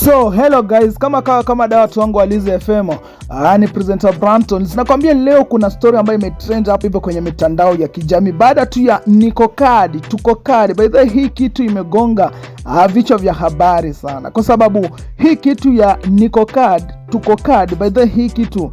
So hello guys, kama dawa watu wangu wa Lize FM, ni presenter Branton. Nakwambia leo kuna story ambayo imetrend hapo hivyo kwenye mitandao ya kijamii baada tu ya Nikocard, Tukocard. By the way, hii kitu imegonga vichwa vya habari sana kwa sababu hii kitu ya Nikocard, Tukocard, by the way, hii kitu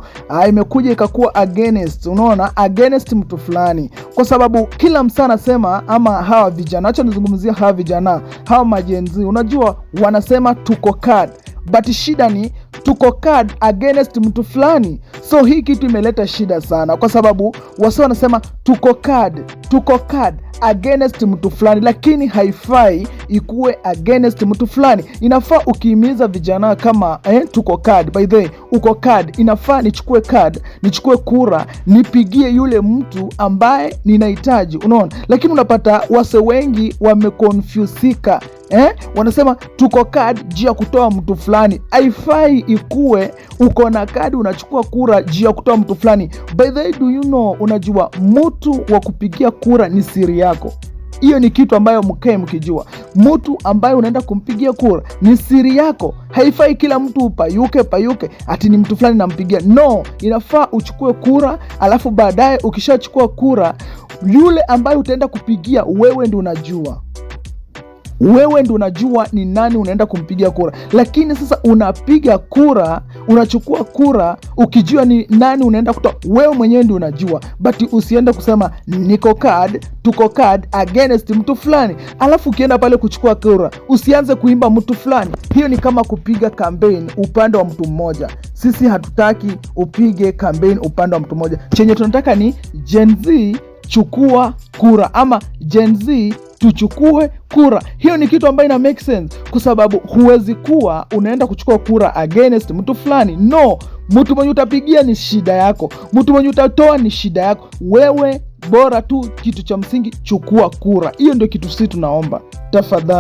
imekuja ikakuwa against, unaona, against mtu fulani, kwa sababu kila msana anasema, ama hawa vijana, acha nizungumzia hawa vijana, hawa majenzi, unajua wanasema Tukocard, but shida ni Tukocard against mtu fulani. So hii kitu imeleta shida sana kwa sababu wasa wanasema Tukocard against mtu fulani, lakini haifai ikuwe against mtu fulani. Inafaa ukihimiza vijana kama Tukocard, by the way, uko card, inafaa nichukue kura nipigie yule mtu ambaye ninahitaji, unaona. Lakini unapata wase wengi wameconfusika, wanasema Tukocard juu ya kutoa mtu fulani. Haifai ikuwe uko na kadi unachukua kura juu ya kutoa mtu fulani. By the way, do you know, unajua mtu wa kupigia kura ni siri yako. Hiyo ni kitu ambayo mkae mkijua. Mtu ambaye unaenda kumpigia kura ni siri yako. Haifai kila mtu payuke ati ni mtu fulani nampigia. No, inafaa uchukue kura, alafu baadaye ukishachukua kura, yule ambaye utaenda kupigia wewe ndio unajua. Wewe ndio unajua ni nani unaenda kumpigia kura. Lakini sasa unapiga kura, unachukua kura ukijua ni nani unaenda kutoa, wewe mwenyewe ndio unajua. But usiende kusema Nikocard, Tukocard against mtu fulani, alafu ukienda pale kuchukua kura usianze kuimba mtu fulani. Hiyo ni kama kupiga campaign upande wa mtu mmoja. Sisi hatutaki upige campaign upande wa mtu mmoja. Chenye tunataka ni Gen Z chukua kura, ama Gen Z tuchukue kura. Hiyo ni kitu ambayo ina make sense, kwa sababu huwezi kuwa unaenda kuchukua kura against mtu fulani. No, mtu mwenye utapigia ni shida yako, mtu mwenye utatoa ni shida yako. Wewe bora tu, kitu cha msingi, chukua kura. Hiyo ndio kitu sisi tunaomba, tafadhali.